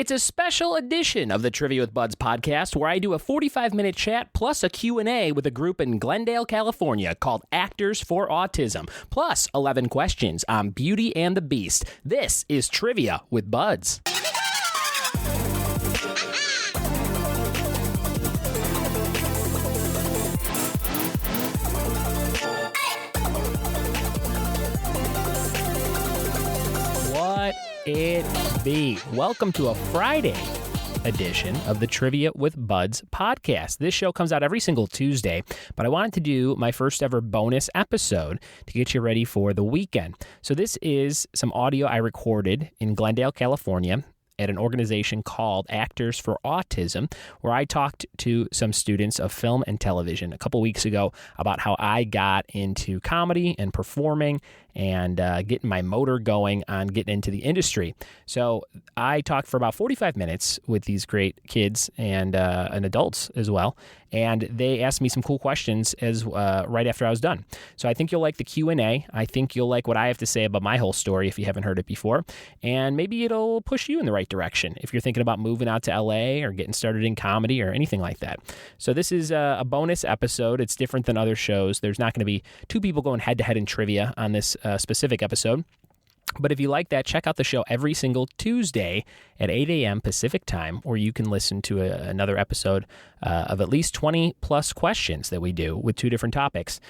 It's a special edition of the Trivia with Buds podcast where I do a 45-minute chat plus a Q&A with a group in Glendale, California called Actors for Autism, plus 11 questions on Beauty and the Beast. This is Trivia with Buds. It be. Welcome to a Friday edition of the Trivia with Buds podcast. This show comes out every single Tuesday, but I wanted to do my first ever bonus episode to get you ready for the weekend. So this is some audio I recorded in Glendale, California at an organization called Actors for Autism, where I talked to some students of film and television a couple weeks ago about how I got into comedy and performing and getting my motor going on getting into the industry. So I talked for about 45 minutes with these great kids and adults as well, and they asked me some cool questions as right after I was done. So I think you'll like the Q&A. I think you'll like what I have to say about my whole story if you haven't heard it before, and maybe it'll push you in the right direction if you're thinking about moving out to LA or getting started in comedy or anything like that. So this is a bonus episode. It's different than other shows. There's not going to be two people going head-to-head in trivia on this specific episode. But if you like that, check out the show every single Tuesday at 8 a.m. Pacific time, or you can listen to another episode of at least 20 plus questions that we do with two different topics.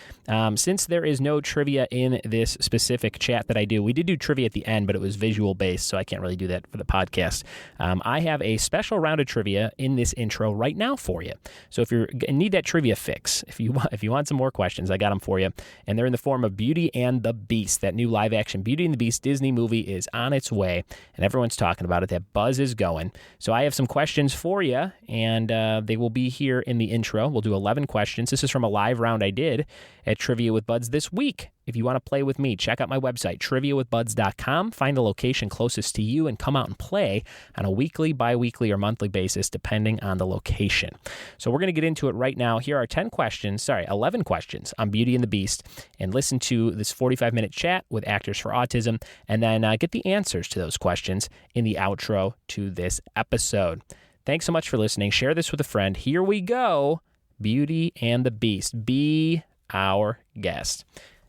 Since there is no trivia in this specific chat that I do, we did do trivia at the end, but it was visual based, so I can't really do that for the podcast. I have a special round of trivia in this intro right now for you. So if you need that trivia fix, if you want some more questions, I got them for you, and they're in the form of Beauty and the Beast. That new live action Beauty and the Beast Disney movie is on its way, and everyone's talking about it. That buzz is going. So I have some questions for you, and they will be here in the intro. We'll do 11 questions. This is from a live round I did at Trivia with Buds this week. If you want to play with me, check out my website, triviawithbuds.com. Find the location closest to you and come out and play on a weekly, bi-weekly, or monthly basis, depending on the location. So we're going to get into it right now. Here are 11 questions on Beauty and the Beast, and listen to this 45-minute chat with Actors for Autism, and then get the answers to those questions in the outro to this episode. Thanks so much for listening. Share this with a friend. Here we go. Beauty and the Beast. Be our guest.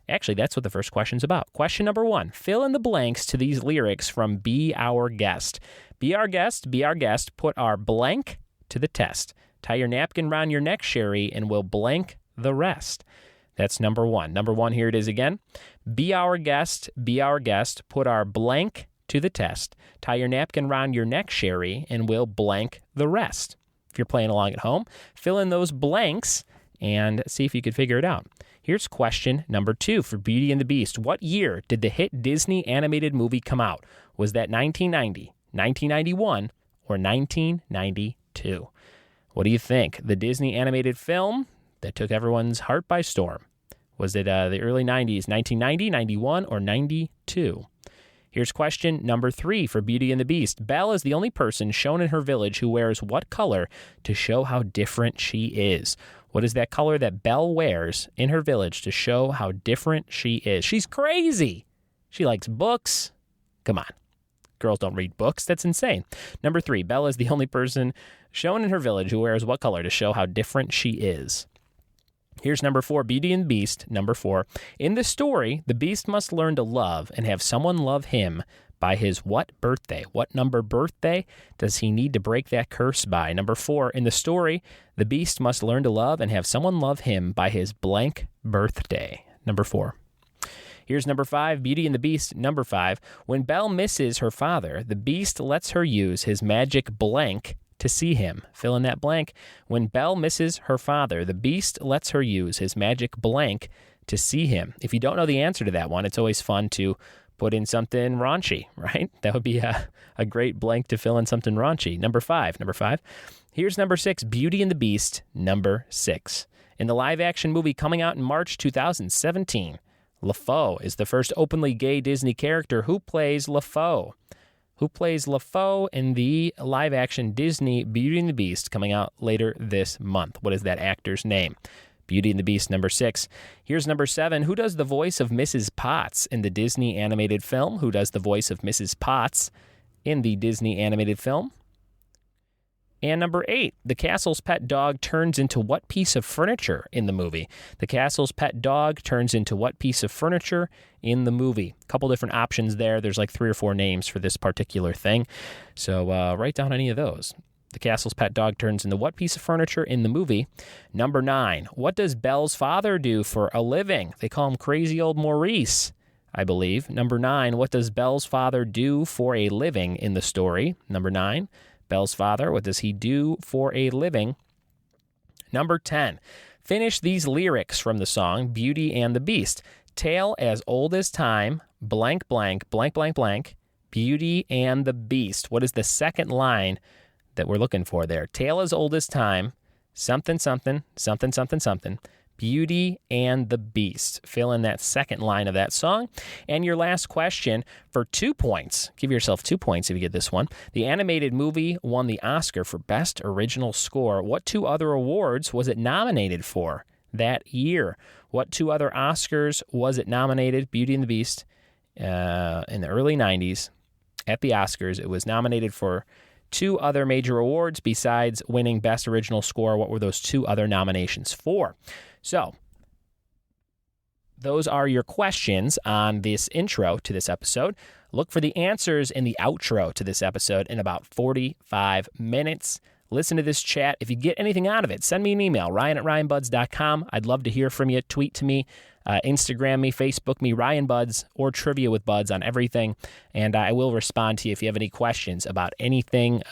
Actually, that's what the first question's about. Question number 1. Fill in the blanks to these lyrics from Be Our Guest. Be our guest, be our guest, put our blank to the test. Tie your napkin round your neck, Sherry, and we'll blank the rest. That's number 1. Number 1, here it is again. Be our guest, put our blank to the test. Tie your napkin round your neck, Sherry, and we'll blank the rest. If you're playing along at home, fill in those blanks and see if you can figure it out. Here's question number 2 for Beauty and the Beast. What year did the hit Disney animated movie come out? Was that 1990, 1991, or 1992? What do you think? The Disney animated film that took everyone's heart by storm. Was it the early 90s, 1990, 91, or 92? Here's question number 3 for Beauty and the Beast. Belle is the only person shown in her village who wears what color to show how different she is? What is that color that Belle wears in her village to show how different she is? She's crazy. She likes books. Come on. Girls don't read books. That's insane. Number 3, Belle is the only person shown in her village who wears what color to show how different she is? Here's number 4, Beauty and the Beast. Number 4, in the story, the Beast must learn to love and have someone love him by his what birthday? What number birthday does he need to break that curse by? Number 4, in the story, the Beast must learn to love and have someone love him by his blank birthday. Number 4. Here's number 5, Beauty and the Beast. Number 5, when Belle misses her father, the Beast lets her use his magic blank to see him. Fill in that blank. When Belle misses her father, the Beast lets her use his magic blank to see him. If you don't know the answer to that one, it's always fun to put in something raunchy, right? That would be a great blank to fill in something raunchy. Number 5. Here's number 6, Beauty and the Beast. Number 6. In the live-action movie coming out in March 2017, LaFoe is the first openly gay Disney character. Who plays LaFoe? Who plays LaFoe in the live-action Disney Beauty and the Beast coming out later this month? What is that actor's name? Beauty and the Beast, number 6. Here's number 7. Who does the voice of Mrs. Potts in the Disney animated film? Who does the voice of Mrs. Potts in the Disney animated film? And number 8, the castle's pet dog turns into what piece of furniture in the movie? The castle's pet dog turns into what piece of furniture in the movie? A couple different options there. There's like 3 or 4 names for this particular thing. So write down any of those. The castle's pet dog turns into what piece of furniture in the movie? Number 9, what does Belle's father do for a living? They call him Crazy Old Maurice, I believe. Number 9, what does Belle's father do for a living in the story? Number 9. Belle's father, what does he do for a living? Number 10, finish these lyrics from the song Beauty and the Beast. Tale as old as time, blank, blank, blank, blank, blank, Beauty and the Beast. What is the second line that we're looking for there? Tale as old as time, something, something, something, something, something, Beauty and the Beast. Fill in that second line of that song. And your last question for 2 points. Give yourself 2 points if you get this one. The animated movie won the Oscar for Best Original Score. What 2 other awards was it nominated for that year? What 2 other Oscars was it nominated? Beauty and the Beast in the early 90s at the Oscars. It was nominated for 2 other major awards besides winning Best Original Score. What were those 2 other nominations for? So, those are your questions on this intro to this episode. Look for the answers in the outro to this episode in about 45 minutes. Listen to this chat. If you get anything out of it, send me an email, ryan@ryanbuds.com. I'd love to hear from you. Tweet to me, Instagram me, Facebook me, Ryan Buds, or Trivia with Buds on everything. And I will respond to you if you have any questions about anything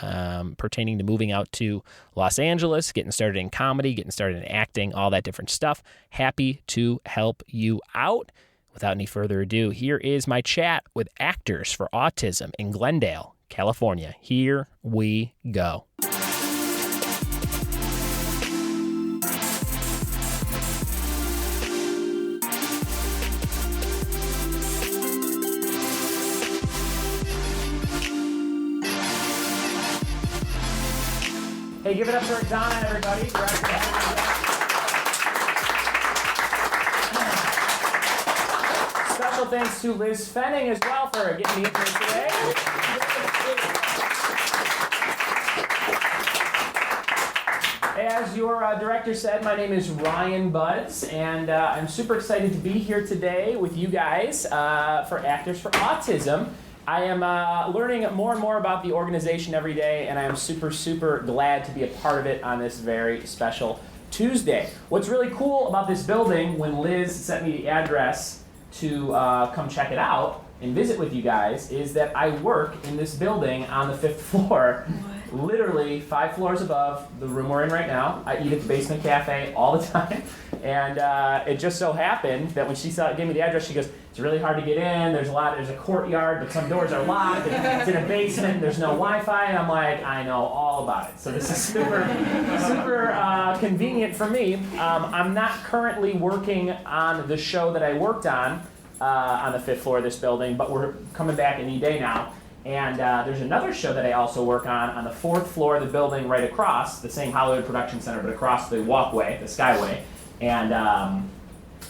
pertaining to moving out to Los Angeles, getting started in comedy, getting started in acting, all that different stuff. Happy to help you out. Without any further ado, here is my chat with Actors for Autism in Glendale, California. Here we go. Hey, give it up for Donna, everybody. Special thanks to Liz Fenning as well for getting me intro today. As your director said, my name is Ryan Buds, and I'm super excited to be here today with you guys for Actors for Autism. I am learning more and more about the organization every day, and I am super, super glad to be a part of it on this very special Tuesday. What's really cool about this building, when Liz sent me the address to come check it out and visit with you guys, is that I work in this building on the 5th floor. What? Literally 5 floors above the room we're in right now. I eat at the Basement Cafe all the time. And it just so happened that when she gave me the address, she goes, it's really hard to get in, there's a courtyard, but some doors are locked, it's in a basement, there's no Wi-Fi, and I'm like, I know all about it. So this is super convenient for me. I'm not currently working on the show that I worked on the 5th floor of this building, but we're coming back any day now. And there's another show that I also work on the 4th floor of the building right across, the same Hollywood Production Center, but across the walkway, the Skyway. And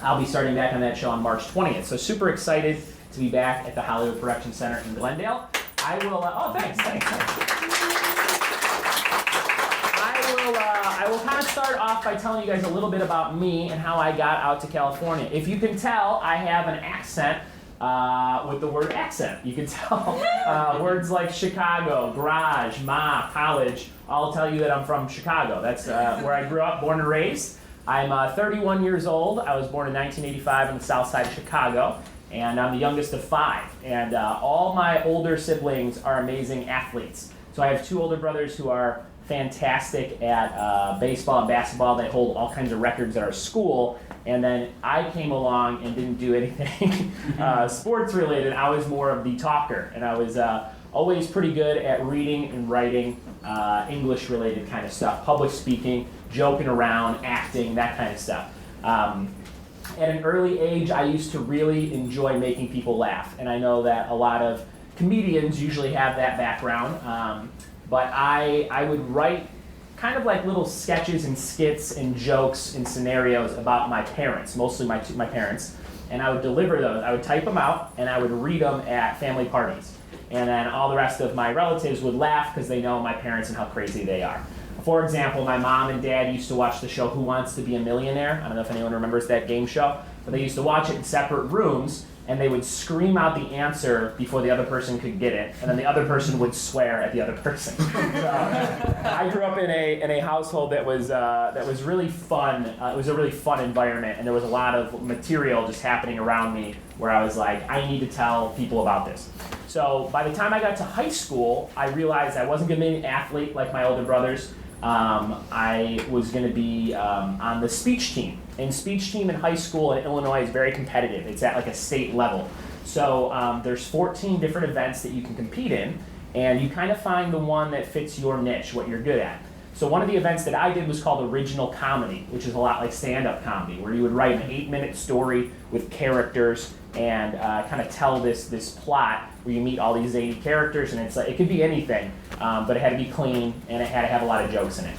I'll be starting back on that show on March 20th. So super excited to be back at the Hollywood Production Center in Glendale. I will, thanks. I will kind of start off by telling you guys a little bit about me and how I got out to California. If you can tell, I have an accent with the word accent. You can tell words like Chicago, garage, ma, college, all tell you that I'm from Chicago. That's where I grew up, born and raised. I'm 31 years old. I was born in 1985 in the south side of Chicago, and I'm the youngest of 5. And all my older siblings are amazing athletes. So I have 2 older brothers who are fantastic at baseball and basketball. They hold all kinds of records at our school. And then I came along and didn't do anything sports related. I was more of the talker, and I was always pretty good at reading and writing English related kind of stuff, public speaking, joking around, acting, that kind of stuff. At an early age, I used to really enjoy making people laugh, and I know that a lot of comedians usually have that background, but I would write kind of like little sketches and skits and jokes and scenarios about my parents, mostly my parents. and I would deliver those. I would type them out, and I would read them at family parties. And then all the rest of my relatives would laugh because they know my parents and how crazy they are. For example, my mom and dad used to watch the show Who Wants to Be a Millionaire? I don't know if anyone remembers that game show, but they used to watch it in separate rooms, and they would scream out the answer before the other person could get it, and then the other person would swear at the other person. So, I grew up in a household that was really fun. It was a really fun environment, and there was a lot of material just happening around me where I was like, I need to tell people about this. So by the time I got to high school, I realized I wasn't going to be an athlete like my older brothers. I was going to be on the speech team. And speech team in high school in Illinois is very competitive. It's at like a state level. So there's 14 different events that you can compete in, and you kind of find the one that fits your niche, what you're good at. So one of the events that I did was called original comedy, which is a lot like stand-up comedy, where you would write an 8-minute story with characters and kind of tell this plot where you meet all these 80 characters, and it's like, it could be anything, but it had to be clean, and it had to have a lot of jokes in it.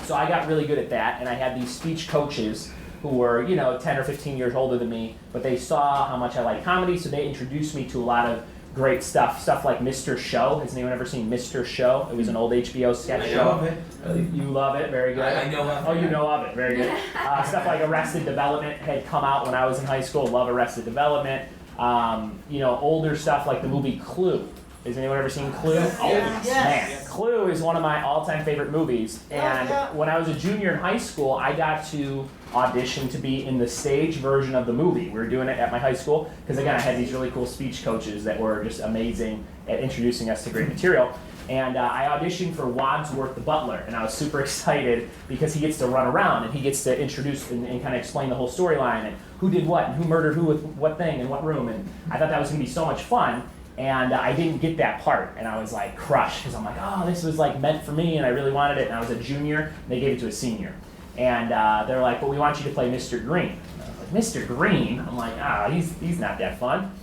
So I got really good at that, and I had these speech coaches who were, 10 or 15 years older than me, but they saw how much I liked comedy, so they introduced me to a lot of great stuff like Mr. Show. Has anyone ever seen Mr. Show? It was an old HBO sketch show. I love it. You love it? Very good. I know of it. Oh, you know of it. Very good. Stuff like Arrested Development had come out when I was in high school. Love Arrested Development. Older stuff like the movie Clue. Has anyone ever seen Clue? Yes. Oh, Yes. man. Yes. Clue is one of my all-time favorite movies. And when I was a junior in high school, I got to audition to be in the stage version of the movie. We were doing it at my high school because, again, I had these really cool speech coaches that were just amazing at introducing us to great material. And I auditioned for Wadsworth the Butler, and I was super excited because he gets to run around and he gets to introduce and kind of explain the whole storyline and who did what and who murdered who with what thing in what room. And I thought that was going to be so much fun. And I didn't get that part, and I was like crushed because I'm like, oh, this was like meant for me, and I really wanted it. And I was a junior, and they gave it to a senior, and they're like, but we want you to play Mr. Green. And I was like, Mr. Green? I'm like, he's not that fun.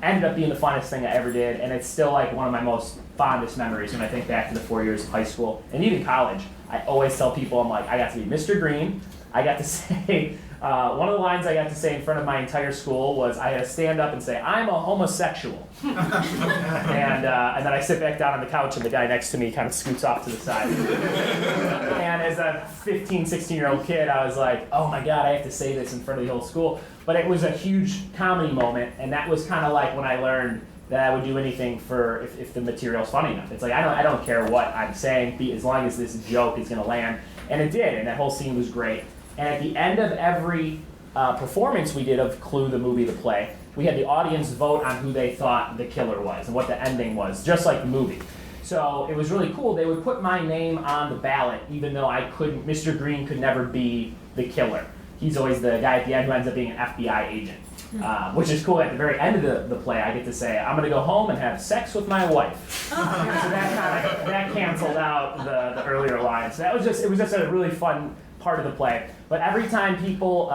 Ended up being the funnest thing I ever did, and it's still like one of my most fondest memories when I think back to the 4 years of high school and even college. I always tell people, I'm like, I got to be Mr. Green. I got to say. One of the lines I got to say in front of my entire school was I had to stand up and say, I'm a homosexual. and then I sit back down on the couch and the guy next to me kind of scoots off to the side. And as a 15, 16-year-old kid, I was like, oh my God, I have to say this in front of the whole school. But it was a huge comedy moment, and that was kind of like when I learned that I would do anything for if the material's funny enough. It's like, I don't care what I'm saying, as long as this joke is going to land. And it did, and that whole scene was great. And at the end of every performance we did of Clue, the movie, the play, we had the audience vote on who they thought the killer was and what the ending was, just like the movie. So it was really cool. They would put my name on the ballot, even though Mr. Green could never be the killer. He's always the guy at the end who ends up being an FBI agent, which is cool. At the very end of the play, I get to say, I'm going to go home and have sex with my wife. So that canceled out the earlier lines. So it was just a really fun part of the play. But every time people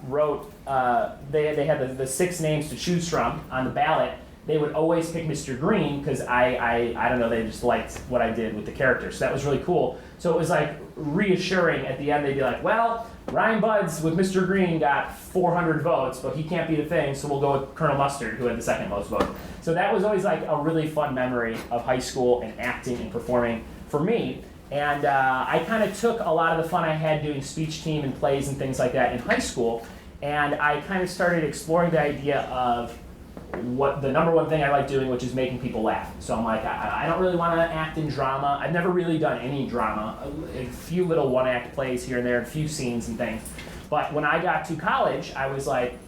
wrote, they had the 6 names to choose from on the ballot, they would always pick Mr. Green because I don't know, they just liked what I did with the character. So that was really cool. So it was like reassuring at the end. They'd be like, well, Ryan Buds with Mr. Green got 400 votes, but he can't be the thing, so we'll go with Colonel Mustard, who had the second most votes. So that was always like a really fun memory of high school and acting and performing for me. And I kind of took a lot of the fun I had doing speech team and plays and things like that in high school, and I kind of started exploring the idea of what the number one thing I like doing, which is making people laugh. So I'm like, I don't really want to act in drama. I've never really done any drama. A few little one-act plays here and there, a few scenes and things. But when I got to college, I was like,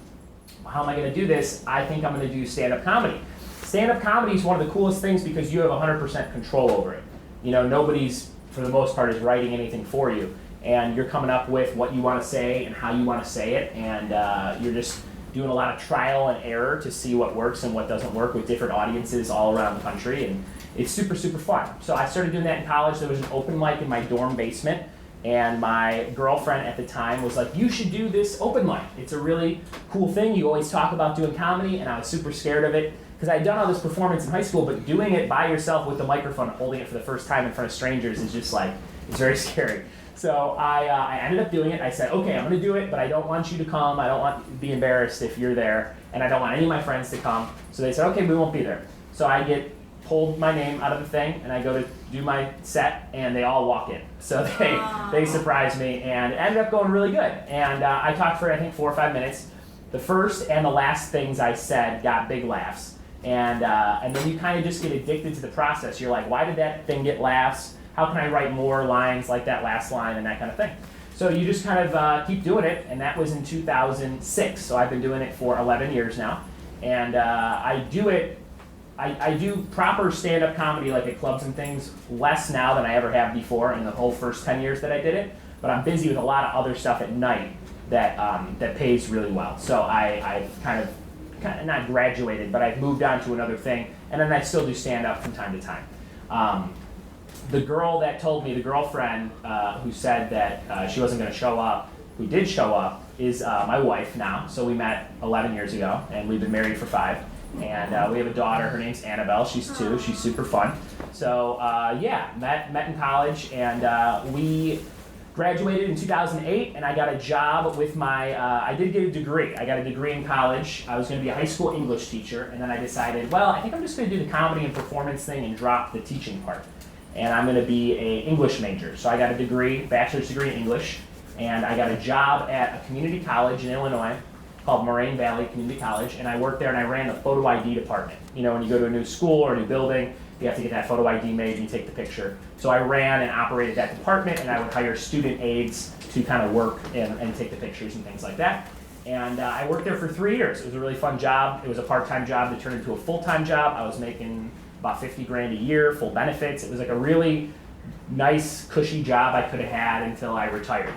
how am I going to do this? I think I'm going to do stand-up comedy. Stand-up comedy is one of the coolest things because you have 100% control over it. Nobody's, for the most part, is writing anything for you. And you're coming up with what you want to say and how you want to say it. And you're just doing a lot of trial and error to see what works and what doesn't work with different audiences all around the country. And it's super, super fun. So I started doing that in college. There was an open mic in my dorm basement. And my girlfriend at the time was like, you should do this open mic. It's a really cool thing. You always talk about doing comedy. And I was super scared of it because I'd done all this performance in high school, but doing it by yourself with the microphone and holding it for the first time in front of strangers is just like, it's very scary. So I ended up doing it. I said, okay, I'm going to do it, but I don't want you to come. I don't want you to be embarrassed if you're there, and I don't want any of my friends to come. So they said, okay, we won't be there. So I get pulled my name out of the thing, and I go to do my set, and they all walk in. So they surprised me, and it ended up going really good. And I talked for, I think, 4 or 5 minutes. The first and the last things I said got big laughs. And then you kind of just get addicted to the process. You're like, why did that thing get laughs? How can I write more lines like that last line and that kind of thing? So you just kind of keep doing it, and that was in 2006. So I've been doing it for 11 years now. And I do proper stand-up comedy like at clubs and things less now than I ever have before in the whole first 10 years that I did it. But I'm busy with a lot of other stuff at night that pays really well. So I've kind of not graduated, but I've moved on to another thing, and then I still do stand-up from time to time. The girl that told me, the girlfriend who said that she wasn't going to show up, who did show up, is my wife now. So we met 11 years ago, and we've been married for 5. And we have a daughter. Her name's Annabelle. She's 2. She's super fun. So yeah, met in college, and we graduated in 2008, and I got a job with my, I did get a degree. I got a degree in college. I was going to be a high school English teacher, and then I decided, well, I think I'm just going to do the comedy and performance thing and drop the teaching part. And I'm going to be an English major. So I got a degree, bachelor's degree in English, and I got a job at a community college in Illinois called Moraine Valley Community College, and I worked there and I ran the photo ID department. You know, when you go to a new school or a new building, you have to get that photo ID made and you take the picture. So I ran and operated that department, and I would hire student aides to kind of work and take the pictures and things like that. And I worked there for 3 years. It was a really fun job. It was a part-time job that turned into a full-time job. I was making about 50 grand a year, full benefits. It was like a really nice, cushy job I could have had until I retired.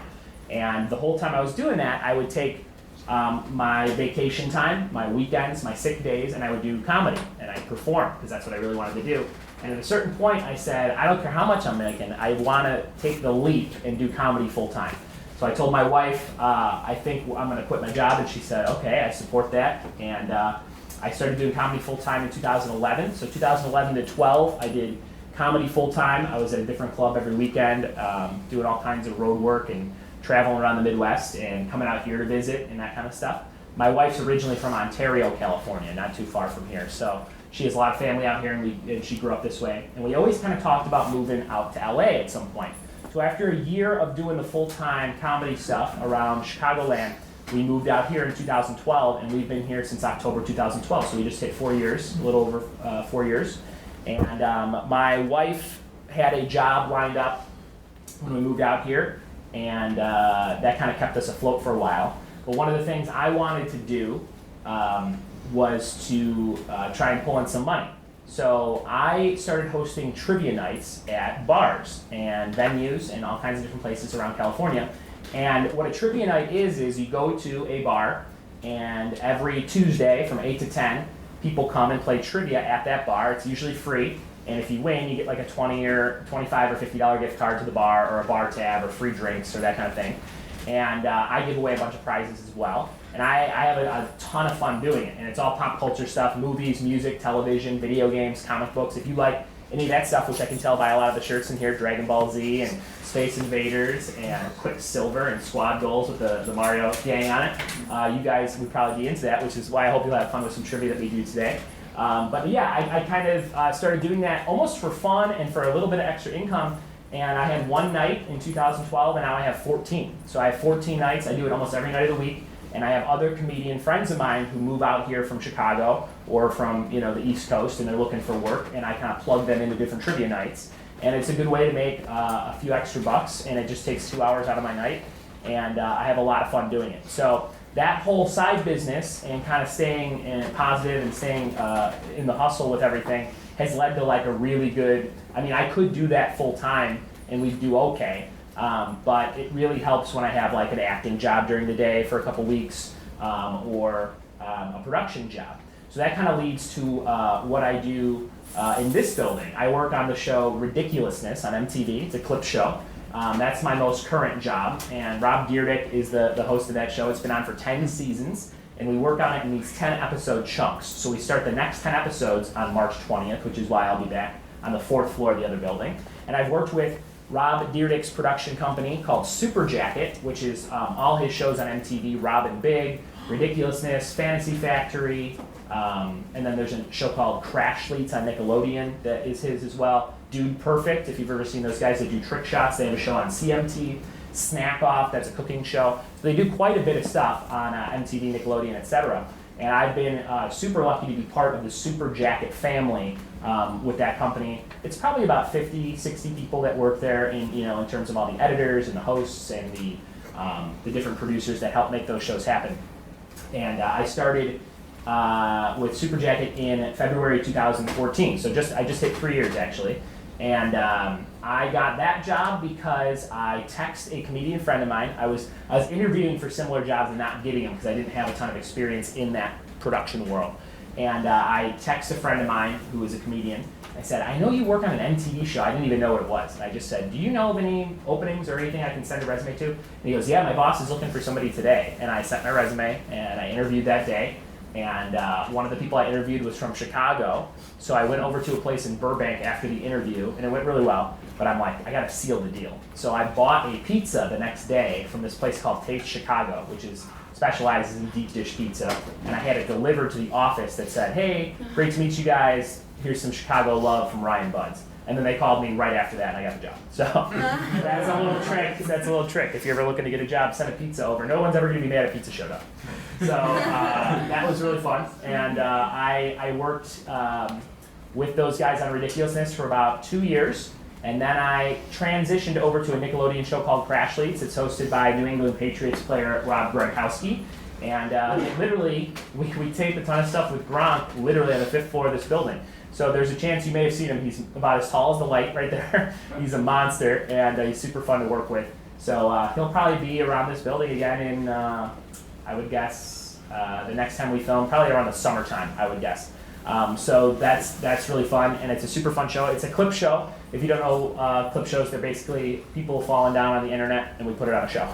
And the whole time I was doing that, I would take my vacation time, my weekends, my sick days, and I would do comedy, and I'd perform, because that's what I really wanted to do. And at a certain point, I said, I don't care how much I'm making, I want to take the leap and do comedy full time. So I told my wife, I think I'm going to quit my job, and she said, okay, I support that. And I started doing comedy full time in 2011. So 2011 to 12, I did comedy full time. I was at a different club every weekend, doing all kinds of road work and traveling around the Midwest and coming out here to visit and that kind of stuff. My wife's originally from Ontario, California, not too far from here. So she has a lot of family out here, and she grew up this way. And we always kind of talked about moving out to LA at some point. So after a year of doing the full-time comedy stuff around Chicagoland, we moved out here in 2012, and we've been here since October 2012. So we just hit 4 years, a little over 4 years. And my wife had a job lined up when we moved out here, and that kind of kept us afloat for a while. But one of the things I wanted to do was to try and pull in some money. So I started hosting trivia nights at bars and venues and all kinds of different places around California. And what a trivia night is you go to a bar, and every Tuesday from 8 to 10, people come and play trivia at that bar. It's usually free. And if you win, you get like a $20 or $25 or $50 gift card to the bar, or a bar tab, or free drinks, or that kind of thing. And I give away a bunch of prizes as well. And I have a ton of fun doing it. And it's all pop culture stuff: movies, music, television, video games, comic books. If you like any of that stuff, which I can tell by a lot of the shirts in here, Dragon Ball Z and Space Invaders and Quicksilver and Squad Goals with the Mario gang on it, you guys would probably be into that, which is why I hope you'll have fun with some trivia that we do today. But yeah, I kind of started doing that almost for fun and for a little bit of extra income. And I had one night in 2012, and now I have 14. So I have 14 nights. I do it almost every night of the week. And I have other comedian friends of mine who move out here from Chicago or from the East Coast, and they're looking for work. And I kind of plug them into different trivia nights. And it's a good way to make a few extra bucks, and it just takes 2 hours out of my night. And I have a lot of fun doing it. So that whole side business and kind of staying positive and staying in the hustle with everything has led to like a really good, I could do that full time and we'd do okay, but it really helps when I have like an acting job during the day for a couple weeks or a production job. So that kind of leads to what I do in this building. I work on the show Ridiculousness on MTV. It's a clip show. That's my most current job, and Rob Dyrdek is the host of that show. It's been on for 10 seasons, and we work on it in these 10 episode chunks. So we start the next 10 episodes on March 20th, which is why I'll be back on the 4th floor of the other building. And I've worked with Rob Dyrdek's production company called Super Jacket, which is all his shows on MTV, Rob and Big, Ridiculousness, Fantasy Factory, and then there's a show called Crashleets on Nickelodeon that is his as well. Dude Perfect, if you've ever seen those guys that do trick shots, they have a show on CMT. Snack Off, that's a cooking show. So they do quite a bit of stuff on MTV, Nickelodeon, etc. And I've been super lucky to be part of the Super Jacket family with that company. It's probably about 50, 60 people that work there in terms of all the editors and the hosts and the different producers that help make those shows happen. And I started with Super Jacket in February 2014. So I just hit 3 years actually. And I got that job because I texted a comedian friend of mine. I was interviewing for similar jobs and not getting them because I didn't have a ton of experience in that production world. And I texted a friend of mine who was a comedian. I said, I know you work on an MTV show. I didn't even know what it was. And I just said, do you know of any openings or anything I can send a resume to? And he goes, yeah, my boss is looking for somebody today. And I sent my resume and I interviewed that day. And one of the people I interviewed was from Chicago. So I went over to a place in Burbank after the interview, and it went really well. But I'm like, I gotta seal the deal. So I bought a pizza the next day from this place called Taste Chicago, which specializes in deep dish pizza. And I had it delivered to the office that said, hey, great to meet you guys. Here's some Chicago love from Ryan Buds. And then they called me right after that, and I got the job. So that's a little trick. That's a little trick. If you're ever looking to get a job, send a pizza over. No one's ever gonna be mad a pizza showed up. So that was really fun. And I worked with those guys on Ridiculousness for about 2 years. And then I transitioned over to a Nickelodeon show called Crashleets. It's hosted by New England Patriots player Rob Gronkowski. And literally, we taped a ton of stuff with Gronk literally on the 5th floor of this building. So there's a chance you may have seen him. He's about as tall as the light right there. He's a monster, and he's super fun to work with. So he'll probably be around this building again in, I would guess, the next time we film, probably around the summertime, I would guess. So that's really fun, and it's a super fun show. It's a clip show. If you don't know clip shows, they're basically people falling down on the internet, and we put it on a show.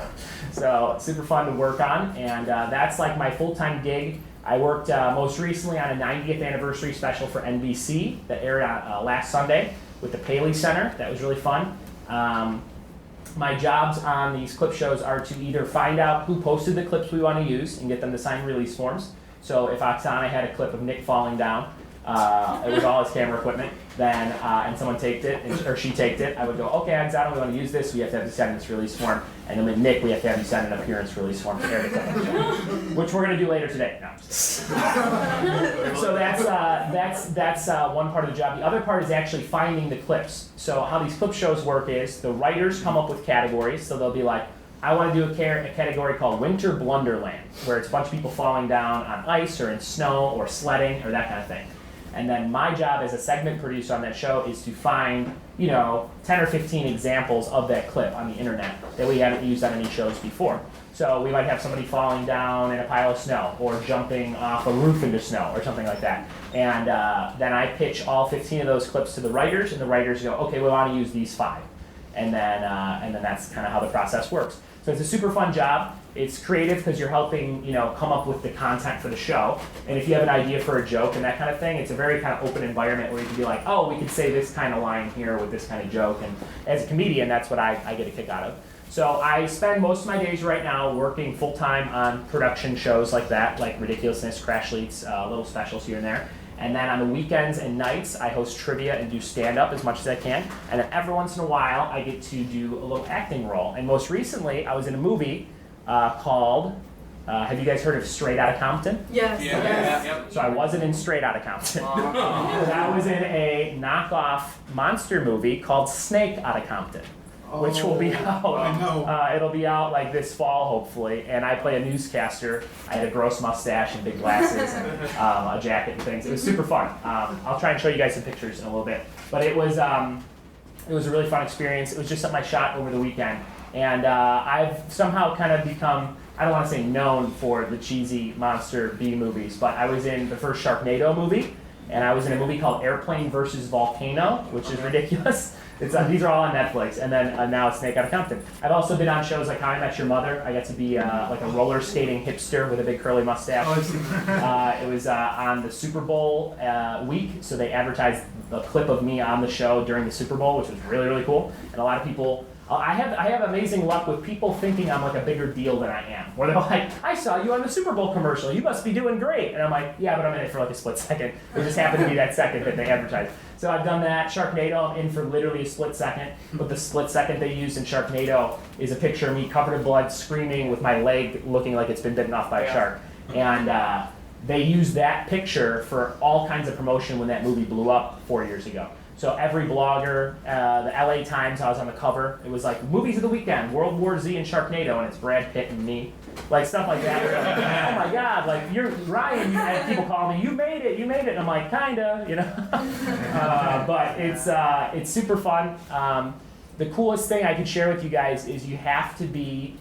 So super fun to work on, and that's like my full-time gig. I worked most recently on a 90th anniversary special for NBC that aired on last Sunday with the Paley Center. That was really fun. My jobs on these clip shows are to either find out who posted the clips we want to use and get them to sign release forms. So if Oksana had a clip of Nick falling down, it was all his camera equipment, then and someone taped it, or she taped it, I would go, okay, Oksana, we want to use this, we have to have you sign this release form. And then with Nick, we have to have you sign an appearance release form to air the clip, which we're going to do later today. No. So that's one part of the job. The other part is actually finding the clips. So how these clip shows work is the writers come up with categories. So they'll be like, I want to do a category called Winter Blunderland, where it's a bunch of people falling down on ice or in snow or sledding or that kind of thing. And then my job as a segment producer on that show is to find, 10 or 15 examples of that clip on the internet that we haven't used on any shows before. So we might have somebody falling down in a pile of snow or jumping off a roof into snow or something like that. And then I pitch all 15 of those clips to the writers, and the writers go, okay, we want to use these 5. And then that's kind of how the process works. So it's a super fun job. It's creative because you're helping, come up with the content for the show. And if you have an idea for a joke and that kind of thing, it's a very kind of open environment where you can be like, oh, we could say this kind of line here with this kind of joke. And as a comedian, that's what I get a kick out of. So I spend most of my days right now working full-time on production shows like that, like Ridiculousness, Crashleets, little specials here and there. And then on the weekends and nights, I host trivia and do stand-up as much as I can. And then every once in a while, I get to do a little acting role. And most recently, I was in a movie called, have you guys heard of Straight Outta Compton? Yes. Yeah. Yes. Yep. So I wasn't in Straight Outta Compton. I was in a knockoff monster movie called Snake Outta Compton, which will be out. It'll be out like this fall, hopefully. And I play a newscaster. I had a gross mustache and big glasses and a jacket and things. It was super fun. I'll try and show you guys some pictures in a little bit. But it was a really fun experience. It was just something I shot over the weekend. And I've somehow kind of become, I don't want to say known for the cheesy monster B movies, but I was in the first Sharknado movie, and I was in a movie called Airplane vs. Volcano, which is ridiculous. These are all on Netflix, and then now it's Snake Out of Compton. I've also been on shows like How I Met Your Mother. I got to be like a roller skating hipster with a big curly mustache. It was on the Super Bowl week, so they advertised a clip of me on the show during the Super Bowl, which was really, really cool. And a lot of people, I have amazing luck with people thinking I'm like a bigger deal than I am. Where they're like, I saw you on the Super Bowl commercial, you must be doing great. And I'm like, yeah, but I'm in it for like a split second. It just happened to be that second that they advertised. So I've done that. Sharknado, I'm in for literally a split second. But the split second they used in Sharknado is a picture of me covered in blood, screaming with my leg looking like it's been bitten off by a shark. And they used that picture for all kinds of promotion when that movie blew up 4 years ago. So every blogger, the LA Times, I was on the cover. It was like, movies of the weekend, World War Z and Sharknado, and it's Brad Pitt and me. Like stuff like that. Like, oh my God, like you're Ryan, and people call me, you made it. And I'm like, kinda, you know. But it's super fun. The coolest thing I can share with you guys is you have to be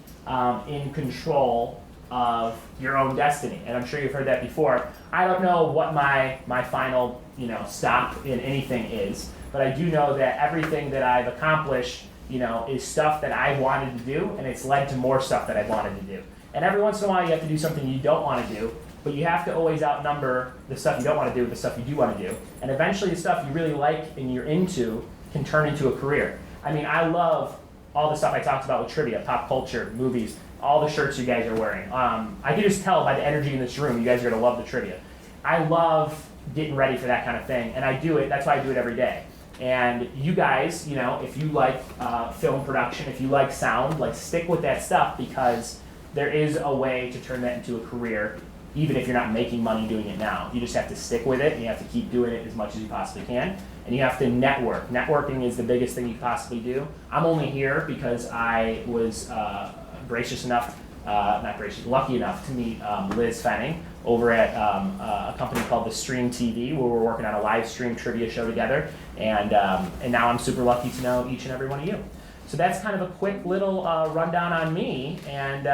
in control of your own destiny. And I'm sure you've heard that before. I don't know what my final, stop in anything is, but I do know that everything that I've accomplished, is stuff that I wanted to do, and it's led to more stuff that I wanted to do. And every once in a while you have to do something you don't want to do, but you have to always outnumber the stuff you don't want to do with the stuff you do want to do. And eventually the stuff you really like and you're into can turn into a career. I mean, I love all the stuff I talked about with trivia, pop culture, movies, all the shirts you guys are wearing. I can just tell by the energy in this room, you guys are going to love the trivia. I love getting ready for that kind of thing, and I do it, that's why I do it every day. And you guys, if you like film production, if you like sound, like stick with that stuff, because there is a way to turn that into a career, even if you're not making money doing it now. You just have to stick with it, and you have to keep doing it as much as you possibly can. And you have to network. Networking is the biggest thing you can possibly do. I'm only here because I was lucky enough to meet Liz Fenning over at a company called The Stream TV, where we're working on a live stream trivia show together. And now I'm super lucky to know each and every one of you. So that's kind of a quick little rundown on me, and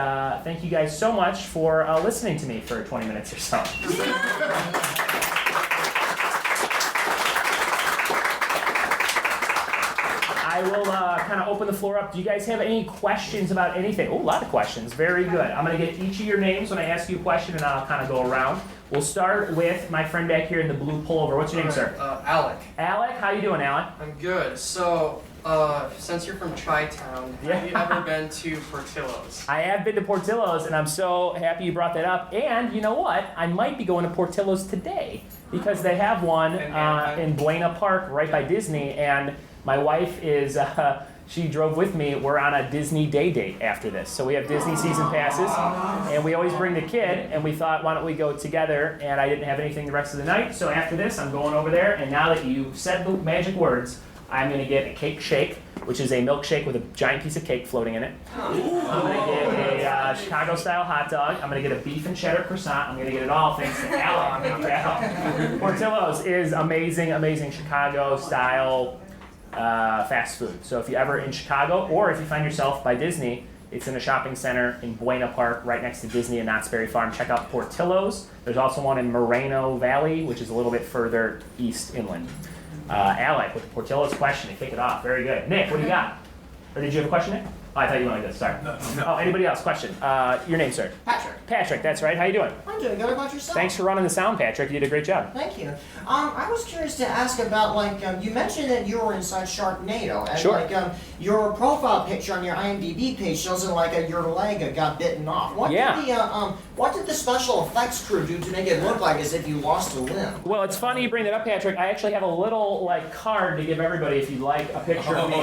thank you guys so much for listening to me for 20 minutes or so. I will kind of open the floor up. Do you guys have any questions about anything? Oh, a lot of questions. Very good. I'm going to get each of your names when I ask you a question, and I'll kind of go around. We'll start with my friend back here in the blue pullover. What's your name, sir? Alec. Alec, how you doing, Alec? I'm good. So, since you're from Chi-Town, have you ever been to Portillo's? I have been to Portillo's, and I'm so happy you brought that up. And you know what? I might be going to Portillo's today, because they have one in Buena Park right by Disney, and my wife is, she drove with me. We're on a Disney day date after this. So we have Disney season passes, and we always bring the kid, and we thought, why don't we go together? And I didn't have anything the rest of the night, so after this, I'm going over there, and now that you said the magic words, I'm going to get a cake shake, which is a milkshake with a giant piece of cake floating in it. I'm going to get a Chicago-style hot dog. I'm going to get a beef and cheddar croissant. I'm going to get it all thanks to Alec. Portillo's is amazing, amazing Chicago-style fast food. So if you're ever in Chicago, or if you find yourself by Disney, it's in a shopping center in Buena Park, right next to Disney and Knott's Berry Farm. Check out Portillo's. There's also one in Moreno Valley, which is a little bit further east inland. Alec, with the Portillo's question to kick it off. Very good. Nick, what do you got? Or did you have a question, Nick? Oh, I thought you wanted this. Sorry. No. Oh, anybody else? Question. Your name, sir? Patrick. Patrick, that's right. How you doing? I'm doing good. About yourself? Thanks for running the sound, Patrick. You did a great job. Thank you. I was curious to ask about, you mentioned that you were inside Sharknado. And, sure. Your profile picture on your IMDb page shows it your leg got bitten off. What did the special effects crew do to make it look like as if you lost a limb? Well, it's funny you bring that up, Patrick. I actually have a little, card to give everybody if you'd like a picture of me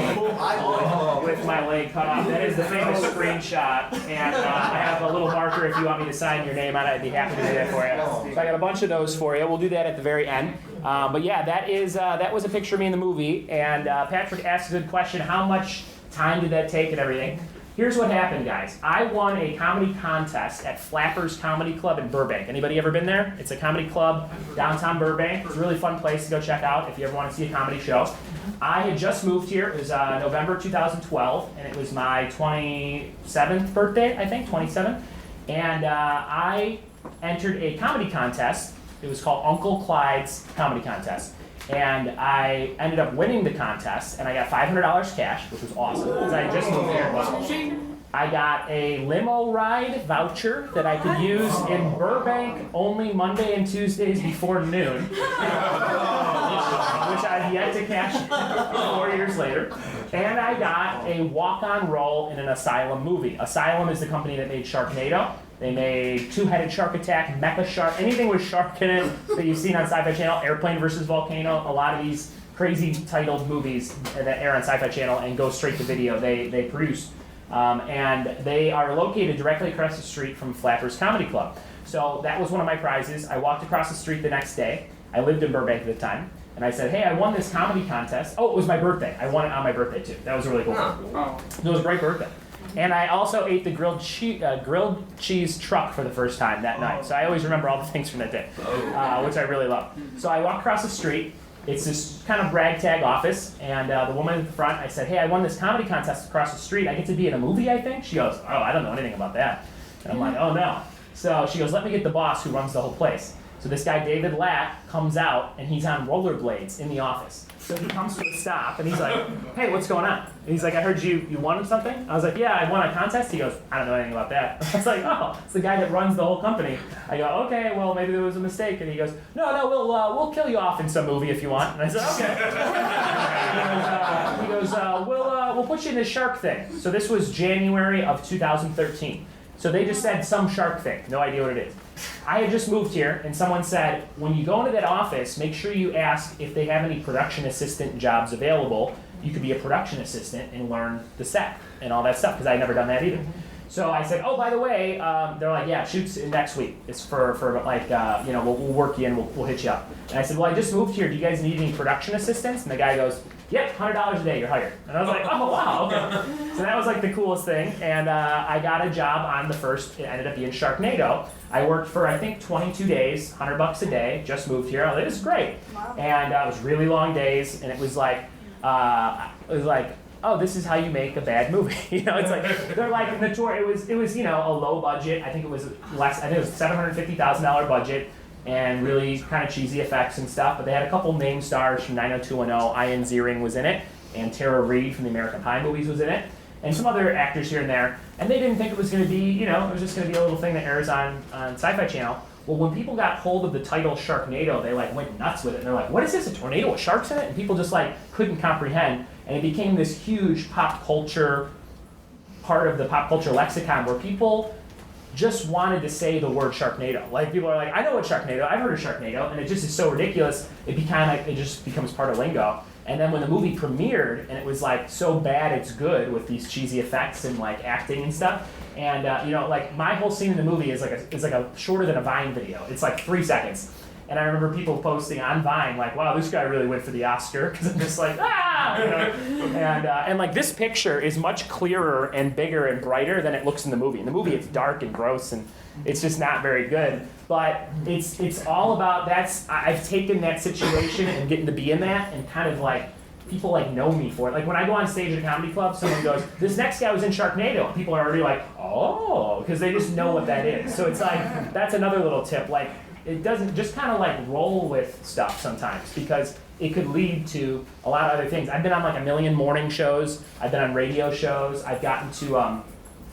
with my leg cut off. That is the famous screenshot, and I have a little marker if you want me to sign your name on it. I'd be happy to do that for you. So I got a bunch of those for you. We'll do that at the very end. But yeah, that was a picture of me in the movie, and Patrick asked a good question. How much time did that take and everything? Here's what happened, guys. I won a comedy contest at Flappers Comedy Club in Burbank. Anybody ever been there? It's a comedy club downtown Burbank. It's a really fun place to go check out if you ever want to see a comedy show. I had just moved here. It was November 2012, and it was my 27th birthday, I think, 27th. And I entered a comedy contest. It was called Uncle Clyde's Comedy Contest. And I ended up winning the contest, and I got $500 cash, which was awesome, because I just moved here. I got a limo ride voucher that I could use in Burbank only Monday and Tuesdays before noon, which I've yet to cash 4 years later. And I got a walk-on role in an Asylum movie. Asylum is the company that made Sharknado. They made Two-Headed Shark Attack, Mecha Shark, anything with shark in it that you've seen on Sci-Fi Channel, Airplane versus Volcano, a lot of these crazy titled movies that air on Sci-Fi Channel and go straight to video, they produce. And they are located directly across the street from Flappers Comedy Club. So that was one of my prizes. I walked across the street the next day. I lived in Burbank at the time. And I said, hey, I won this comedy contest. Oh, it was my birthday. I won it on my birthday, too. That was a really cool thing. It was a great birthday. And I also ate the grilled cheese truck for the first time that night. So I always remember all the things from that day, which I really love. So I walked across the street. It's this kind of ragtag office, and the woman at the front, I said, hey, I won this comedy contest across the street. I get to be in a movie, I think? She goes, oh, I don't know anything about that. And I'm like, oh, no. So she goes, let me get the boss who runs the whole place. So this guy, David Latt, comes out, and he's on rollerblades in the office. So he comes to a stop, and he's like, hey, what's going on? And he's like, I heard you won something? I was like, yeah, I won a contest. He goes, I don't know anything about that. I was like, oh, it's the guy that runs the whole company. I go, okay, well, maybe there was a mistake. And he goes, no, we'll kill you off in some movie if you want. And I said, okay. He goes, we'll put you in this shark thing. So this was January of 2013. So they just said some shark thing, no idea what it is. I had just moved here, and someone said, when you go into that office, make sure you ask if they have any production assistant jobs available. You could be a production assistant and learn the set and all that stuff, because I had never done that either. So I said, oh, by the way, they're like, yeah, shoot's next week. It's for like, we'll work you in, we'll hit you up. And I said, well, I just moved here. Do you guys need any production assistants? And the guy goes, yep, $100 a day, you're hired. And I was like, oh, wow, okay. So that was like the coolest thing. And I got a job on the first, it ended up being Sharknado. I worked for, I think, 22 days, $100 a day, just moved here. It was great. Wow. And it was really long days, and it was like, oh, this is how you make a bad movie. It's like, they're like, notorious. It was, a low budget. I think it was $750,000 budget, and really kind of cheesy effects and stuff. But they had a couple name stars from 90210. Ian Ziering was in it, and Tara Reid from the American Pie movies was in it, and some other actors here and there. And they didn't think it was going to be, it was just going to be a little thing that airs on Sci-Fi Channel. Well, when people got hold of the title Sharknado, they went nuts with it. And they're like, what is this, a tornado with sharks in it? And people just couldn't comprehend. And it became this huge pop culture, part of the pop culture lexicon, where people just wanted to say the word Sharknado. People are like, I know what Sharknado, I've heard of Sharknado, and it just is so ridiculous, it just becomes part of lingo. And then when the movie premiered, and it was so bad it's good with these cheesy effects and acting and stuff, and my whole scene in the movie is shorter than a Vine video. It's 3 seconds. And I remember people posting on Vine, wow, this guy really went for the Oscar, because I'm just ah! And this picture is much clearer and bigger and brighter than it looks in the movie. In the movie, it's dark and gross, and it's just not very good. But it's all about, I've taken that situation and getting to be in that, and kind of people know me for it. When I go on stage at a comedy club, someone goes, this next guy was in Sharknado, and people are already oh, because they just know what that is. So it's that's another little tip. It doesn't just kind of roll with stuff sometimes, because it could lead to a lot of other things. I've been on a million morning shows. I've been on radio shows. I've gotten to, I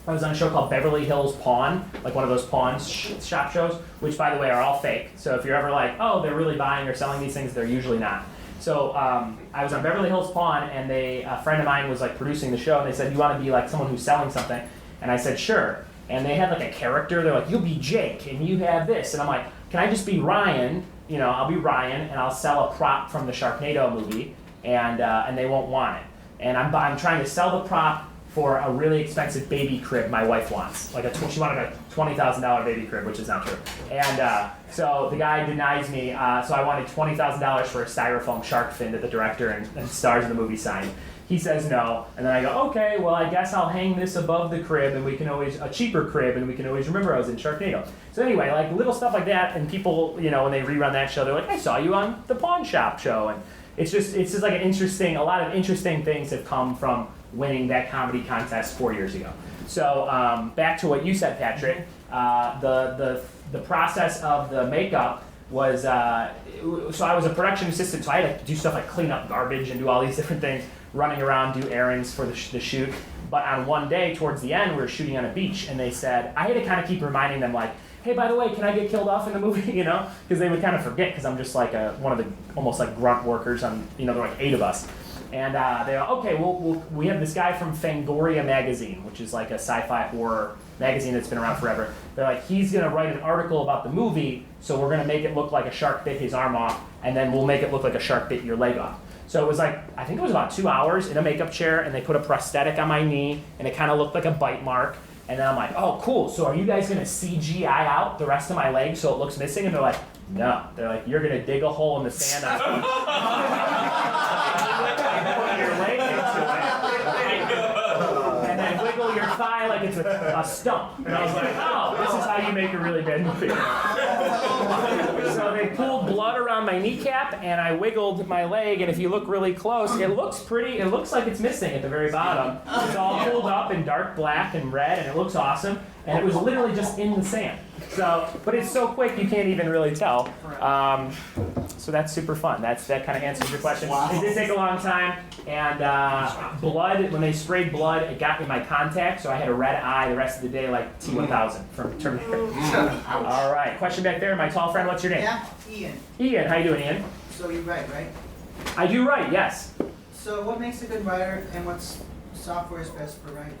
was on a show called Beverly Hills Pawn, one of those pawn shop shows, which by the way are all fake. So if you're ever oh, they're really buying or selling these things, they're usually not. So I was on Beverly Hills Pawn, and a friend of mine was producing the show, and they said, you want to be someone who's selling something? And I said, sure. And they had a character. They're you'll be Jake, and you have this. And I'm like, can I just be Ryan? I'll be Ryan, and I'll sell a prop from the Sharknado movie, and they won't want it. And I'm trying to sell the prop for a really expensive baby crib my wife wants. She wanted a $20,000 baby crib, which is not true. And so the guy denies me, so I wanted $20,000 for a styrofoam shark fin that the director and stars in the movie signed. He says no, and then I go, okay, well, I guess I'll hang this above the crib, and we can always, a cheaper crib, and we can always remember I was in Sharknado. So anyway, little stuff like that, and people, when they rerun that show, they're like, I saw you on the Pawn Shop show, and it's just a lot of interesting things have come from winning that comedy contest 4 years ago. So back to what you said, Patrick, the process of the makeup, was, so I was a production assistant, so I had to do stuff like clean up garbage and do all these different things, running around, do errands for the shoot. But on one day, towards the end, we were shooting on a beach, and they said, I had to kind of keep reminding them, like, hey, by the way, can I get killed off in the movie, you know? Because they would kind of forget, because I'm just like one of the almost like grunt workers on, you know, there are like 8 of us. And they go, okay, we have this guy from Fangoria magazine, which is like a sci-fi horror magazine that's been around forever. They're like, he's going to write an article about the movie, so we're going to make it look like a shark bit his arm off, and then we'll make it look like a shark bit your leg off. So it was like, I think it was about 2 hours in a makeup chair, and they put a prosthetic on my knee, and it kind of looked like a bite mark. And then I'm like, oh, cool, so are you guys going to CGI out the rest of my leg so it looks missing? And they're like, no. They're like, you're going to dig a hole in the sand and put your leg into it, and then wiggle your thigh like it's a stump. And I was like, oh, this is how you make a really bad movie. So they pulled blood around my kneecap, and I wiggled my leg, and if you look really close, it looks like it's missing at the very bottom. It's all pulled up in dark black and red, and it looks awesome, and it was literally just in the sand. So, but it's so quick you can't even really tell. So that's super fun. That kind of answers your question. Wow. It did take a long time, and blood, when they sprayed blood, it got in my contact, so I had a red eye the rest of the day like T-1000 from Terminator. All right, question back there. My tall friend, what's your name? Yeah, Ian. Ian, how you doing, Ian? So you write, right? I do write, yes. So what makes a good writer, and what software is best for writing?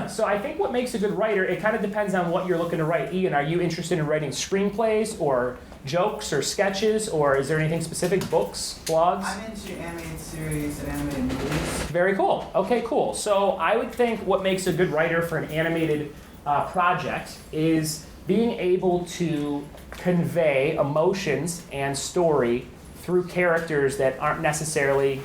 So I think what makes a good writer, it kind of depends on what you're looking to write. Ian, are you interested in writing screenplays or jokes or sketches, or is there anything specific, books, blogs? I'm into animated series and animated movies. Very cool. Okay, cool. So I would think what makes a good writer for an animated project is being able to convey emotions and story through characters that aren't necessarily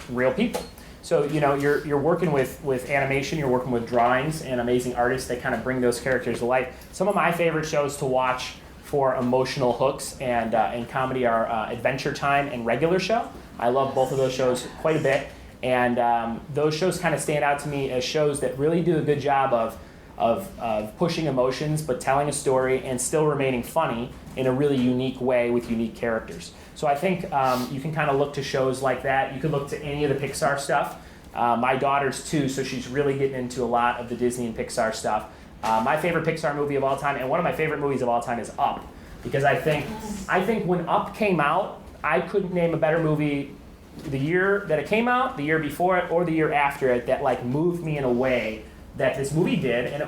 real people. So, you know, you're working with animation, you're working with drawings and amazing artists that kind of bring those characters to life. Some of my favorite shows to watch for emotional hooks and comedy are Adventure Time and Regular Show. I love both of those shows quite a bit. And those shows kind of stand out to me as shows that really do a good job of pushing emotions, but telling a story and still remaining funny in a really unique way with unique characters. So I think you can kind of look to shows like that. You could look to any of the Pixar stuff. My daughter's 2, so she's really getting into a lot of the Disney and Pixar stuff. My favorite Pixar movie of all time, and one of my favorite movies of all time, is Up. Because I think when Up came out, I couldn't name a better movie the year that it came out, the year before it, or the year after it that like moved me in a way that this movie did, and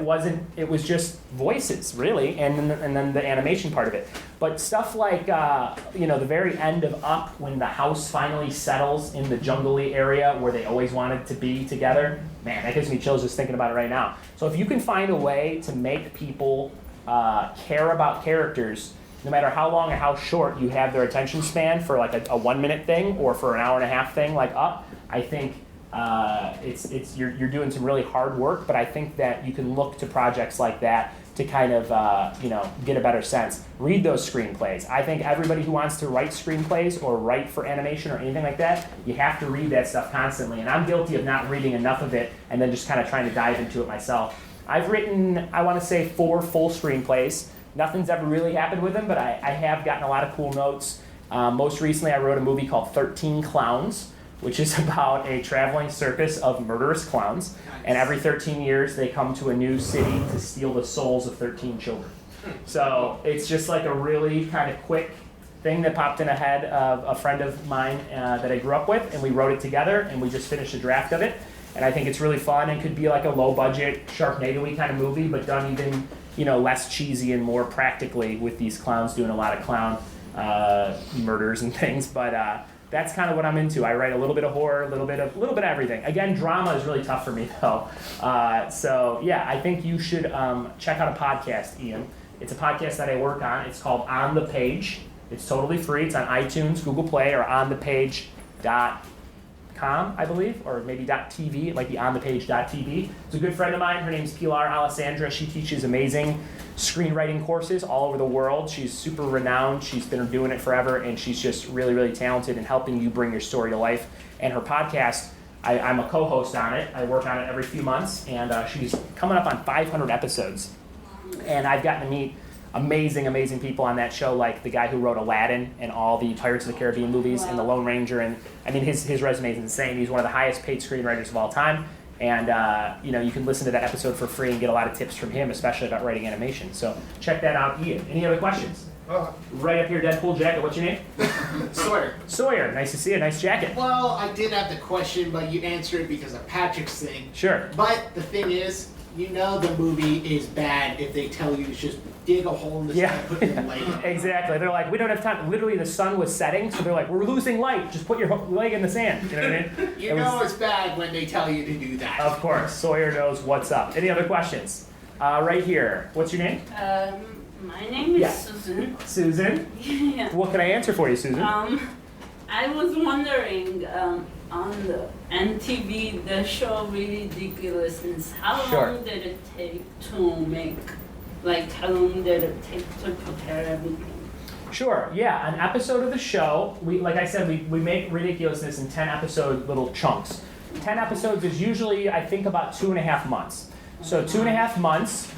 it was just voices, really, and then the animation part of it. But stuff like, the very end of Up, when the house finally settles in the jungle-y area where they always wanted to be together, man, that gives me chills just thinking about it right now. So if you can find a way to make people care about characters, no matter how long or how short you have their attention span for like a 1-minute thing or for an hour-and-a-half thing like Up, I think you're doing some really hard work, but I think that you can look to projects like that to kind of get a better sense. Read those screenplays. I think everybody who wants to write screenplays or write for animation or anything like that, you have to read that stuff constantly. And I'm guilty of not reading enough of it and then just kind of trying to dive into it myself. I've written, I want to say, 4 full screenplays. Nothing's ever really happened with them, but I have gotten a lot of cool notes. Most recently, I wrote a movie called 13 Clowns, which is about a traveling circus of murderous clowns. And every 13 years, they come to a new city to steal the souls of 13 children. So it's just like a really kind of quick thing that popped in a head of a friend of mine that I grew up with, and we wrote it together, and we just finished a draft of it. And I think it's really fun and could be like a low-budget Sharknado-y kind of movie, but done even less cheesy and more practically with these clowns doing a lot of clown murders and things. But that's kind of what I'm into. I write a little bit of horror, a little bit of everything. Again, drama is really tough for me though. So yeah, I think you should check out a podcast, Ian. It's a podcast that I work on. It's called On the Page. It's totally free. It's on iTunes, Google Play, or onthepage.com, I believe, or maybe .tv. It might be onthepage.tv. It's a good friend of mine. Her name's Pilar Alessandra. She teaches amazing screenwriting courses all over the world. She's super renowned. She's been doing it forever, and she's just really, really talented in helping you bring your story to life. And her podcast, I'm a co-host on it. I work on it every few months, and she's coming up on 500 episodes. And I've gotten to meet amazing people on that show, like the guy who wrote Aladdin and all the Pirates of the Caribbean movies and The Lone Ranger. And I mean, his resume is insane. He's one of the highest paid screenwriters of all time. And you can listen to that episode for free and get a lot of tips from him, especially about writing animation. So check that out, Ian. Any other questions? Right up here, Deadpool jacket. What's your name? Sawyer. Sawyer. Nice to see you. Nice jacket. Well, I did have the question, but you answered because of Patrick's thing. Sure. But the thing is, you know the movie is bad if they tell you to just dig a hole in the sky and put your leg in. Exactly. They're like, we don't have time. Literally, the sun was setting, so they're like, we're losing light. Just put your leg in the sand. You know what I mean? You know it's bad when they tell you to do that. Of course. Sawyer knows what's up. Any other questions? Right here. What's your name? My name is Susan. Susan? Yeah. What can I answer for you, Susan? I was wondering, on the NTV, the show Really Ridiculousness, how long did it take to make, like how long did it take to prepare everything? Sure, yeah, an episode of the show, like I said, we make Ridiculousness in 10 episode little chunks. 10 episodes is usually, I think, about 2.5 months. So 2.5 months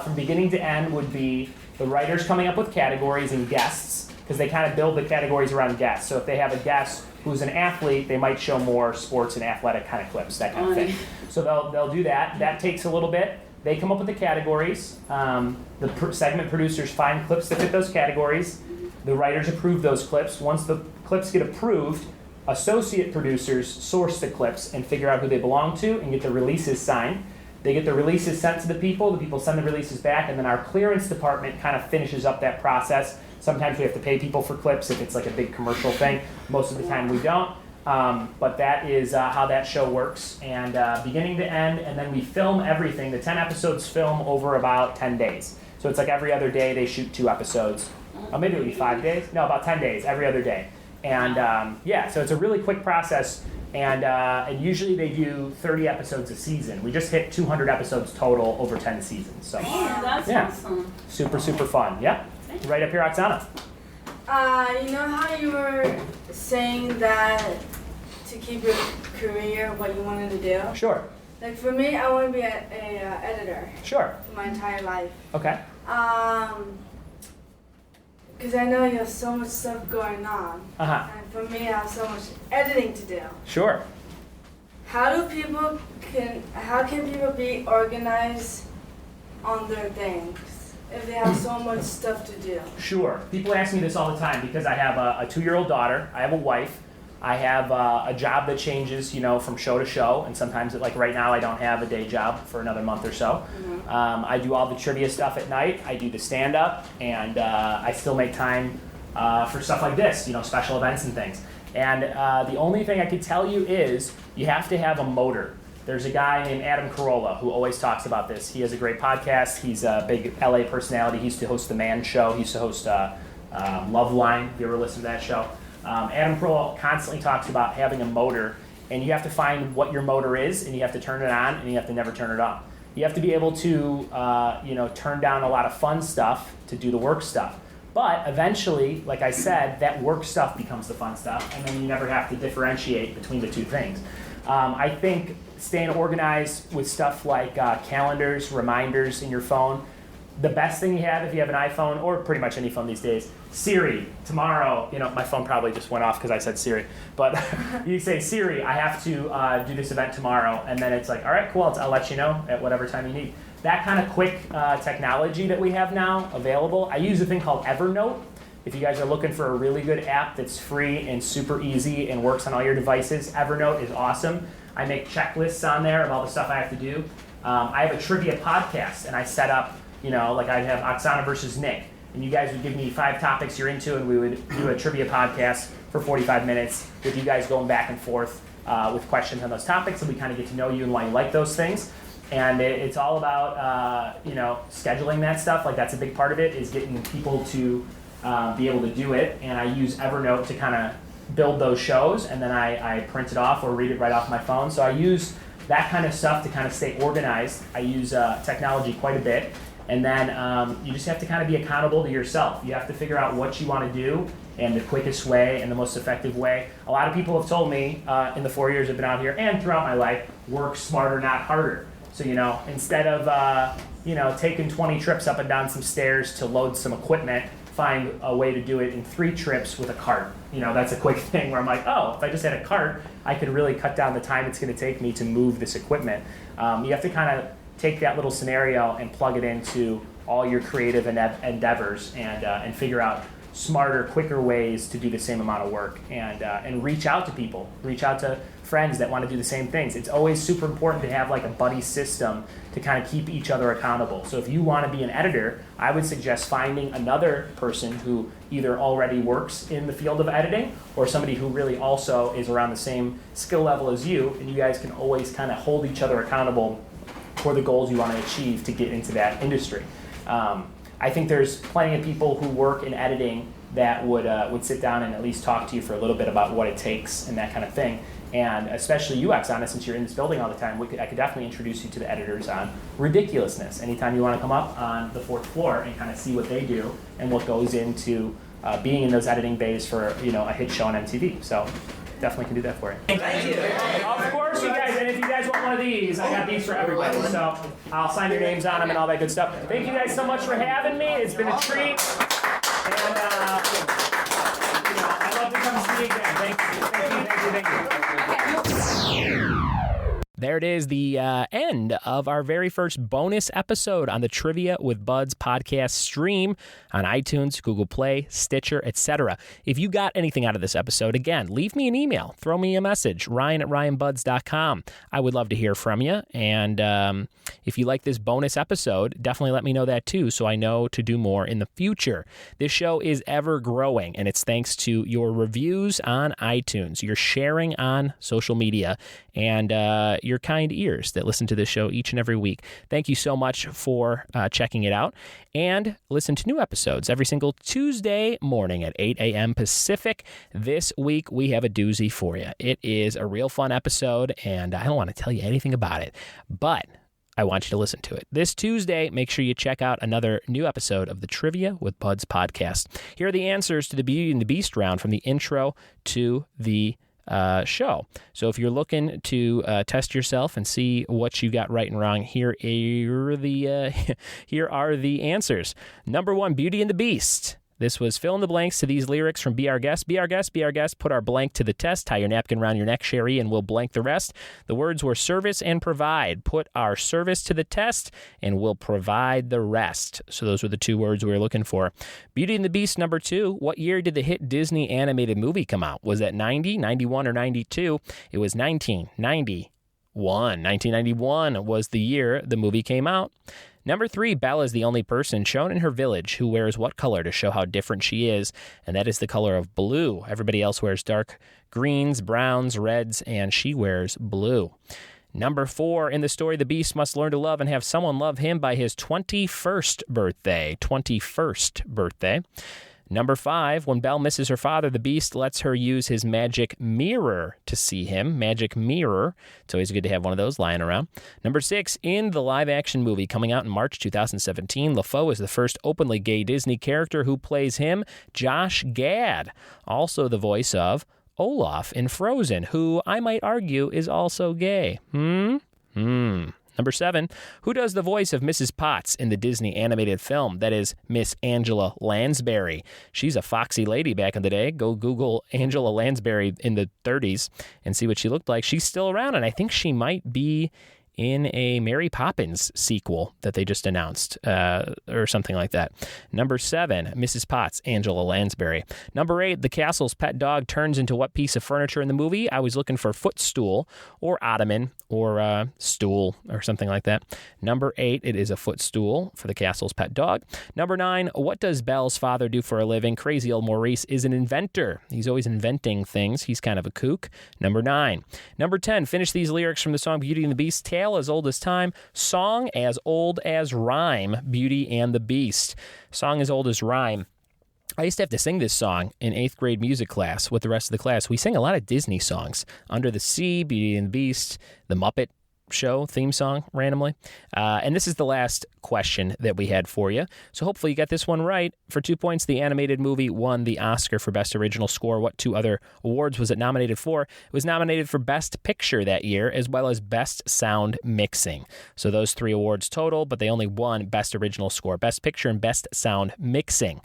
from beginning to end would be the writers coming up with categories and guests, because they kind of build the categories around guests. So if they have a guest who's an athlete, they might show more sports and athletic kind of clips, that kind of thing. So they'll do that. That takes a little bit. They come up with the categories. The segment producers find clips that fit those categories. The writers approve those clips. Once the clips get approved, associate producers source the clips and figure out who they belong to and get the releases signed. They get the releases sent to the people send the releases back, and then our clearance department kind of finishes up that process. Sometimes we have to pay people for clips if it's like a big commercial thing. Most of the time we don't. But that is how that show works, and beginning to end, and then we film everything. The 10 episodes film over about 10 days. So it's like every other day they shoot 2 episodes. Or maybe it would be 5 days. No, about 10 days, every other day. And so it's a really quick process. And usually they do 30 episodes a season. We just hit 200 episodes total over 10 seasons. So That's awesome. super fun. Yeah. Right up here, Oksana. You know how you were saying that to keep your career, what you wanted to do? Sure. Like for me, I want to be an editor. Sure. For my entire life. Okay. Because I know you have so much stuff going on. Uh-huh. And for me, I have so much editing to do. Sure. How can people be organized on their things if they have so much stuff to do? Sure. People ask me this all the time because I have a 2-year-old daughter. I have a wife. I have a job that changes, from show to show, and sometimes, like right now, I don't have a day job for another month or so. Mm-hmm. I do all the trivia stuff at night. I do the stand-up, and I still make time for stuff like this, special events and things. And the only thing I could tell you is you have to have a motor. There's a guy named Adam Carolla who always talks about this. He has a great podcast. He's a big LA personality. He used to host The Man Show. He used to host Love Line, if you ever listened to that show. Adam Carolla constantly talks about having a motor, and you have to find what your motor is, and you have to turn it on, and you have to never turn it off. You have to be able to, turn down a lot of fun stuff to do the work stuff. But eventually, like I said, that work stuff becomes the fun stuff, and then you never have to differentiate between the two things. I think staying organized with stuff like calendars, reminders in your phone. The best thing you have if you have an iPhone, or pretty much any phone these days, Siri, tomorrow, my phone probably just went off because I said Siri, but you say, Siri, I have to do this event tomorrow, and then it's like, all right, cool, I'll let you know at whatever time you need. That kind of quick technology that we have now available. I use a thing called Evernote. If you guys are looking for a really good app that's free and super easy and works on all your devices, Evernote is awesome. I make checklists on there of all the stuff I have to do. I have a trivia podcast, and I set up, like I'd have Oksana versus Nick, and you guys would give me 5 topics you're into, and we would do a trivia podcast for 45 minutes with you guys going back and forth with questions on those topics, and we kind of get to know you and why you like those things. And it's all about, scheduling that stuff. Like that's a big part of it, is getting people to be able to do it. And I use Evernote to kind of build those shows, and then I print it off or read it right off my phone. So I use that kind of stuff to kind of stay organized. I use technology quite a bit. And then you just have to kind of be accountable to yourself. You have to figure out what you want to do and the quickest way and the most effective way. A lot of people have told me in the 4 years I've been out here and throughout my life, work smarter, not harder. So, instead of, taking 20 trips up and down some stairs to load some equipment, find a way to do it in 3 trips with a cart. That's a quick thing where I'm like, oh, if I just had a cart, I could really cut down the time it's going to take me to move this equipment. You have to kind of take that little scenario and plug it into all your creative endeavors and figure out smarter, quicker ways to do the same amount of work and reach out to people, reach out to friends that want to do the same things. It's always super important to have like a buddy system to kind of keep each other accountable. So if you want to be an editor, I would suggest finding another person who either already works in the field of editing or somebody who really also is around the same skill level as you, and you guys can always kind of hold each other accountable for the goals you want to achieve to get into that industry. I think there's plenty of people who work in editing that would sit down and at least talk to you for a little bit about what it takes and that kind of thing. And especially you, Oksana, since you're in this building all the time, I could definitely introduce you to the editors on ridiculousness. Anytime you want to come up on the 4th floor and kind of see what they do and what goes into being in those editing bays for a hit show on MTV. So definitely can do that for you. Thank you. Of course, you guys. And if you guys want one of these, I got these for everybody. So I'll sign your names on them and all that good stuff. Thank you guys so much for having me. It's been a treat. And I'd love to come see you again. Thank you. There it is, the end of our very first bonus episode on the Trivia with Buds podcast stream on iTunes, Google Play, Stitcher, etc. If you got anything out of this episode, again, leave me an email. Throw me a message, ryan@ryanbuds.com. I would love to hear from you. And if you like this bonus episode, definitely let me know that too, so I know to do more in the future. This show is ever growing, and it's thanks to your reviews on iTunes, your sharing on social media, and your kind ears that listen to this show each and every week. Thank you so much for checking it out. And listen to new episodes every single Tuesday morning at 8 a.m. Pacific. This week, we have a doozy for you. It is a real fun episode, and I don't want to tell you anything about it, but I want you to listen to it. This Tuesday, make sure you check out another new episode of the Trivia with Buds podcast. Here are the answers to the Beauty and the Beast round from the intro to the show. So if you're looking to test yourself and see what you got right and wrong, here are the answers. Number 1, Beauty and the Beast. This was fill in the blanks to these lyrics from Be Our Guest. Be our guest, be our guest, put our blank to the test. Tie your napkin around your neck, Sherry, and we'll blank the rest. The words were service and provide. Put our service to the test, and we'll provide the rest. So those were the 2 words we were looking for. Beauty and the Beast, number 2. What year did the hit Disney animated movie come out? Was that 90, 91, or 92? It was 1991. 1991 was the year the movie came out. Number 3, Belle is the only person shown in her village who wears what color to show how different she is, and that is the color of blue. Everybody else wears dark greens, browns, reds, and she wears blue. Number 4, in the story, the Beast must learn to love and have someone love him by his 21st birthday. 21st birthday. Number 5, when Belle misses her father, the Beast lets her use his magic mirror to see him. Magic mirror. It's always good to have one of those lying around. Number 6, in the live-action movie coming out in March 2017, LaFoe is the first openly gay Disney character who plays him, Josh Gad, also the voice of Olaf in Frozen, who I might argue is also gay. Number 7, who does the voice of Mrs. Potts in the Disney animated film? That is Miss Angela Lansbury. She's a foxy lady back in the day. Go Google Angela Lansbury in the 30s and see what she looked like. She's still around, and I think she might be in a Mary Poppins sequel that they just announced, or something like that. Number 7, Mrs. Potts, Angela Lansbury. Number 8, the castle's pet dog turns into what piece of furniture in the movie? I was looking for footstool or ottoman or stool or something like that. Number 8, it is a footstool for the castle's pet dog. Number 9, what does Belle's father do for a living? Crazy old Maurice is an inventor. He's always inventing things. He's kind of a kook. Number 9. Number 10, finish these lyrics from the song Beauty and the Beast. Tale as old as time, song as old as rhyme, Beauty and the Beast. Song as old as rhyme. I used to have to sing this song in 8th grade music class with the rest of the class. We sang a lot of Disney songs. Under the Sea, Beauty and the Beast, The Muppet show theme song randomly. And this is the last question that we had for you. So hopefully you got this one right. For 2 points, the animated movie won the Oscar for Best Original Score. What 2 other awards was it nominated for? It was nominated for Best Picture that year, as well as Best Sound Mixing. So those 3 awards total, but they only won Best Original Score, Best Picture, and Best Sound Mixing.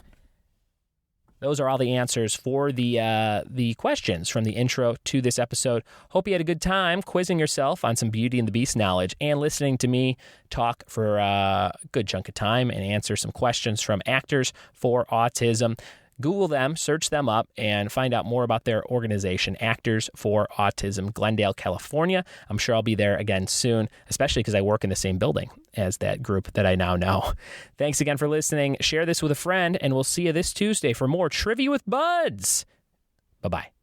Those are all the answers for the questions from the intro to this episode. Hope you had a good time quizzing yourself on some Beauty and the Beast knowledge and listening to me talk for a good chunk of time and answer some questions from Actors for Autism. Google them, search them up, and find out more about their organization, Actors for Autism, Glendale, California. I'm sure I'll be there again soon, especially because I work in the same building as that group that I now know. Thanks again for listening. Share this with a friend, and we'll see you this Tuesday for more Trivia with Buds. Bye-bye.